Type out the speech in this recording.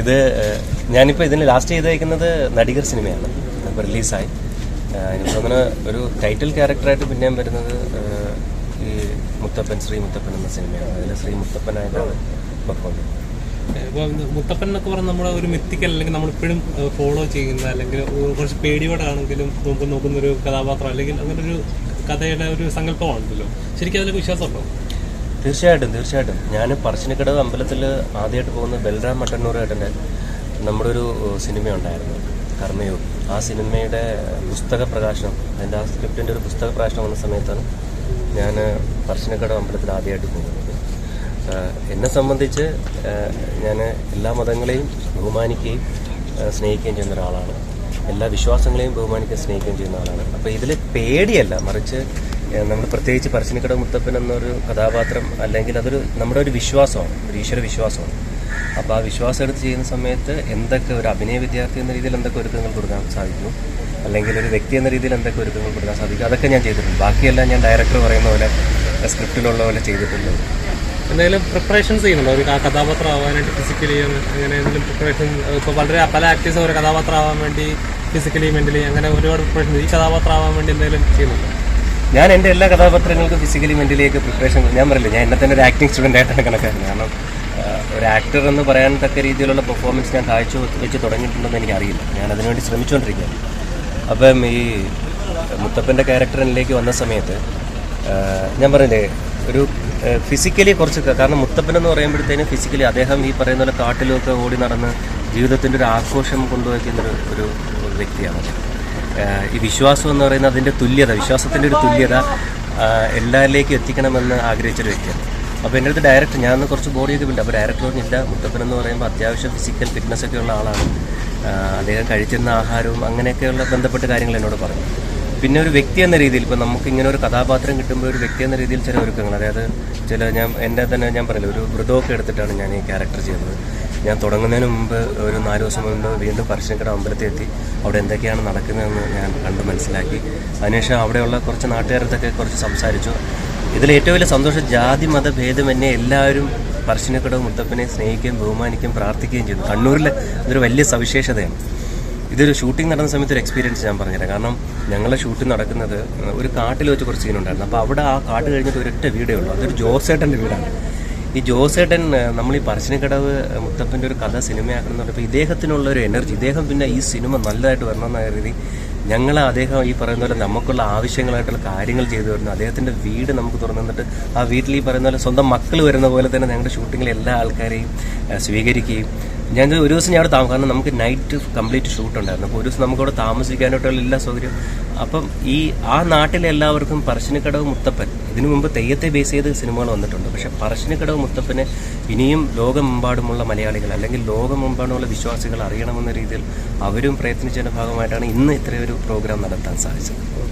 ഇത് ഞാനിപ്പോൾ ഇതിന് ലാസ്റ്റ് ചെയ്തേക്കുന്നത് നടികർ സിനിമയാണ്. ഇപ്പോൾ റിലീസായി. എനിക്ക് തോന്നുന്ന ഒരു ടൈറ്റിൽ ക്യാരക്ടറായിട്ട് പിന്നെയും വരുന്നത് ഈ ശ്രീ മുത്തപ്പൻ എന്ന സിനിമയാണ്. അതിൽ ശ്രീ മുത്തപ്പനായിട്ടാണ് പെർഫോം ചെയ്യുന്നത്. ഇപ്പോൾ മുത്തപ്പൻ എന്നൊക്കെ പറഞ്ഞാൽ നമ്മുടെ ഒരു മിത്തിക്കൽ അല്ലെങ്കിൽ നമ്മളിപ്പോഴും ഫോളോ ചെയ്യുന്ന അല്ലെങ്കിൽ കുറച്ച് പേടിയോടാണെങ്കിലും നമുക്ക് നോക്കുന്നൊരു കഥാപാത്രം അല്ലെങ്കിൽ അങ്ങനെ ഒരു കഥയുടെ ഒരു സങ്കല്പമാണല്ലോ. ശരിക്കും അതിലൊക്കെ വിശ്വാസമുണ്ടോ? തീർച്ചയായിട്ടും. ഞാൻ പറശ്ശിനിക്കടവ് അമ്പലത്തിൽ ആദ്യമായിട്ട് പോകുന്ന ബൽറാം മട്ടന്നൂരേട്ടൻ്റെ നമ്മുടെ ഒരു സിനിമ ഉണ്ടായിരുന്നു, കർമ്മയോഗി. ആ സിനിമയുടെ പുസ്തക പ്രകാശനം, അതിൻ്റെ ആ സ്ക്രിപ്റ്റിൻ്റെ ഒരു പുസ്തക പ്രകാശനം വന്ന സമയത്താണ് ഞാൻ പറശ്ശിനിക്കടവ് അമ്പലത്തിൽ ആദ്യമായിട്ട് പോകുന്നത്. എന്നെ സംബന്ധിച്ച് ഞാൻ എല്ലാ മതങ്ങളെയും ബഹുമാനിക്കുകയും സ്നേഹിക്കുകയും ചെയ്യുന്ന ഒരാളാണ്. എല്ലാ വിശ്വാസങ്ങളെയും ബഹുമാനിക്കുകയും സ്നേഹിക്കുകയും ചെയ്യുന്ന ആളാണ്. അപ്പോൾ ഇതിൽ പേടിയല്ല, മറിച്ച് നമ്മൾ പ്രത്യേകിച്ച് പറശ്ശിനിക്കടവ് മുത്തപ്പൻ എന്നൊരു കഥാപാത്രം അല്ലെങ്കിൽ അതൊരു നമ്മുടെ ഒരു വിശ്വാസമാണ്, ഒരു ഈശ്വര വിശ്വാസമാണ്. അപ്പോൾ ആ വിശ്വാസം എടുത്ത് ചെയ്യുന്ന സമയത്ത് എന്തൊക്കെ ഒരു അഭിനയ വിദ്യാർത്ഥി എന്ന രീതിയിൽ എന്തൊക്കെ ഒരുക്കങ്ങൾ കൊടുക്കാൻ സാധിക്കും, അല്ലെങ്കിൽ ഒരു വ്യക്തി എന്ന രീതിയിൽ എന്തൊക്കെ ഒരുക്കങ്ങൾ കൊടുക്കാൻ സാധിക്കും, അതൊക്കെ ഞാൻ ചെയ്തിട്ടുണ്ട്. ബാക്കിയെല്ലാം ഞാൻ ഡയറക്ടർ പറയുന്ന പോലെ സ്ക്രിപ്റ്റിലുള്ള പോലെ ചെയ്തിട്ടുള്ളത്. എന്തെങ്കിലും പ്രിപ്പറേഷൻസ് ചെയ്യുന്നുണ്ടോ ഒരു കഥാപാത്രം ആവാനായിട്ട്? ഫിസിക്കലി അങ്ങനെ എന്തെങ്കിലും പ്രിപ്പറേഷൻ? ഇപ്പോൾ പല ആക്ടേഴ്സും ഒരു കഥാപാത്രം ആവാൻ വേണ്ടി ഫിസിക്കലി മെൻ്റലി അങ്ങനെ ഒരുപാട് പ്രിപ്പറേഷൻ, ഈ കഥാപാത്രം ആവാൻ വേണ്ടി എന്തെങ്കിലും ചെയ്യുന്നുണ്ടോ? ഞാൻ എൻ്റെ എല്ലാ കഥാപാത്രങ്ങൾക്കും ഫിസിക്കലി മെൻ്റലിയൊക്കെ പ്രിപ്പറേഷൻ ഞാൻ പറയില്ല. ഞാൻ എന്നെ തന്നെ ഒരു ആക്ടിങ് സ്റ്റുഡൻ്റ് ആയിട്ടാണ് കണക്കാക്കുന്നത്. കാരണം ഒരു ആക്ടർ എന്ന് പറയാൻ തക്ക രീതിയിലുള്ള പെർഫോമൻസ് ഞാൻ കാഴ്ച വെച്ച് തുടങ്ങിയിട്ടുണ്ടെന്ന് എനിക്കറിയില്ല. ഞാൻ അതിനുവേണ്ടി ശ്രമിച്ചുകൊണ്ടിരിക്കുകയാണ്. അപ്പം ഈ മുത്തപ്പൻ്റെ ക്യാരക്ടർ എന്നിലേക്ക് വന്ന സമയത്ത് ഞാൻ പറഞ്ഞില്ലേ, ഒരു ഫിസിക്കലി കുറച്ച്, കാരണം മുത്തപ്പൻ എന്ന് പറയുമ്പോഴത്തേനും ഫിസിക്കലി അദ്ദേഹം ഈ പറയുന്ന പോലെ കാട്ടിലൊക്കെ ഓടി നടന്ന് ജീവിതത്തിൻ്റെ ഒരു ആഘോഷം കൊണ്ടുവയ്ക്കുന്ന ഒരു വ്യക്തിയാണ്. ഈ വിശ്വാസം എന്ന് പറയുന്നത് അതിൻ്റെ തുല്യത, വിശ്വാസത്തിൻ്റെ ഒരു തുല്യത എല്ലാവരിലേക്കും എത്തിക്കണമെന്ന് ആഗ്രഹിച്ചൊരു വ്യക്തിയാണ്. അപ്പോൾ എൻ്റെ അടുത്ത് ഡയറക്ടർ, ഞാൻ കുറച്ച് ബോഡിയൊക്കെ ഉണ്ട്. അപ്പോൾ ഡയറക്ടർ പറഞ്ഞില്ല, മുത്തപ്പൻ എന്ന് പറയുമ്പോൾ അത്യാവശ്യം ഫിസിക്കൽ ഫിറ്റ്നസ് ഒക്കെ ഉള്ള ആളാണ്, അദ്ദേഹം കഴിച്ചിരുന്ന ആഹാരവും അങ്ങനെയൊക്കെയുള്ള ബന്ധപ്പെട്ട കാര്യങ്ങൾ എന്നോട് പറഞ്ഞു. പിന്നെ ഒരു വ്യക്തി എന്ന രീതിയിൽ ഇപ്പോൾ നമുക്കിങ്ങനെ ഒരു കഥാപാത്രം കിട്ടുമ്പോൾ ഒരു വ്യക്തി എന്ന രീതിയിൽ ചില ഒരുക്കങ്ങൾ, അതായത് എൻ്റെ തന്നെ ഞാൻ പറയില്ല, ഒരു വ്രതമൊക്കെ എടുത്തിട്ടാണ് ഞാൻ ഈ ക്യാരക്ടർ ചെയ്യുന്നത്. ഞാൻ തുടങ്ങുന്നതിന് മുമ്പ് ഒരു 4 ദിവസം മുമ്പ് വീണ്ടും പറശ്ശിനിക്കടവ് അമ്പലത്തിൽ എത്തി. അവിടെ എന്തൊക്കെയാണ് നടക്കുന്നതെന്ന് ഞാൻ കണ്ട് മനസ്സിലാക്കി. അതിനുശേഷം അവിടെയുള്ള കുറച്ച് നാട്ടുകാരത്തൊക്കെ കുറച്ച് സംസാരിച്ചു. ഇതിൽ ഏറ്റവും വലിയ സന്തോഷം, ജാതി മത ഭേദമന്യേ എല്ലാവരും പറശ്ശിനിക്കടവ് മുത്തപ്പനെ സ്നേഹിക്കുകയും ബഹുമാനിക്കുകയും പ്രാർത്ഥിക്കുകയും ചെയ്യുന്നു. കണ്ണൂരിൽ ഇതൊരു വലിയ സവിശേഷതയാണ്. ഇതൊരു ഷൂട്ടിംഗ് നടന്ന സമയത്ത് ഒരു എക്സ്പീരിയൻസ് ഞാൻ പറഞ്ഞുതരാം. കാരണം ഞങ്ങളുടെ ഷൂട്ടിംഗ് നടക്കുന്നത് ഒരു കാട്ടിൽ വെച്ച് കുറച്ച് സീനുണ്ടായിരുന്നു. അപ്പോൾ അവിടെ ആ കാട്ട് കഴിഞ്ഞിട്ട് ഒരൊറ്റ വീടേ ഉള്ളൂ. അതൊരു ജോസേട്ടൻ്റെ വീടാണ്. ഈ ജോസേട്ടൻ നമ്മൾ ഈ പറശ്ശിനിക്കടവ് മുത്തപ്പൻ്റെ ഒരു കഥ സിനിമയാക്കണം പറഞ്ഞപ്പോൾ ഇദ്ദേഹത്തിനുള്ള ഒരു എനർജി, ഇദ്ദേഹം പിന്നെ ഈ സിനിമ നല്ലതായിട്ട് വരണമെന്ന് കരുതി അദ്ദേഹം ഈ പറയുന്ന പോലെ നമുക്കുള്ള ആവശ്യങ്ങളായിട്ടുള്ള കാര്യങ്ങൾ ചെയ്തു വരുന്നു. അദ്ദേഹത്തിൻ്റെ വീട് നമുക്ക് തുറന്നു തന്നിട്ട് ആ വീട്ടിൽ ഈ പറയുന്ന പോലെ സ്വന്തം മക്കൾ വരുന്ന പോലെ തന്നെ ഞങ്ങളുടെ ഷൂട്ടിങ്ങിൽ എല്ലാ ആൾക്കാരെയും സ്വീകരിക്കുകയും, ഒരു ദിവസം ഞാൻ അവിടെ കാരണം നമുക്ക് നൈറ്റ് കംപ്ലീറ്റ് ഷൂട്ട് ഉണ്ടായിരുന്നു. അപ്പോൾ ഒരു ദിവസം നമുക്കവിടെ താമസിക്കാനായിട്ടുള്ള എല്ലാ സൗകര്യം. അപ്പം ആ നാട്ടിലെ എല്ലാവർക്കും പറശ്ശിനിക്കടവ് മുത്തപ്പൻ, ഇതിനു മുമ്പ് തെയ്യത്തെ ബേസ് ചെയ്ത് സിനിമകൾ വന്നിട്ടുണ്ട്. പക്ഷേ പറശ്ശിനിക്കടവ് മുത്തപ്പനെ ഇനിയും ലോകമെമ്പാടുമുള്ള മലയാളികൾ അല്ലെങ്കിൽ ലോകമെമ്പാടുമുള്ള വിശ്വാസികൾ അറിയണമെന്ന രീതിയിൽ അവരും പ്രയത്നിച്ചതിൻ്റെ ഭാഗമായിട്ടാണ് ഇന്ന് ഇത്രയൊരു പ്രോഗ്രാം നടത്താൻ സാധിച്ചത്.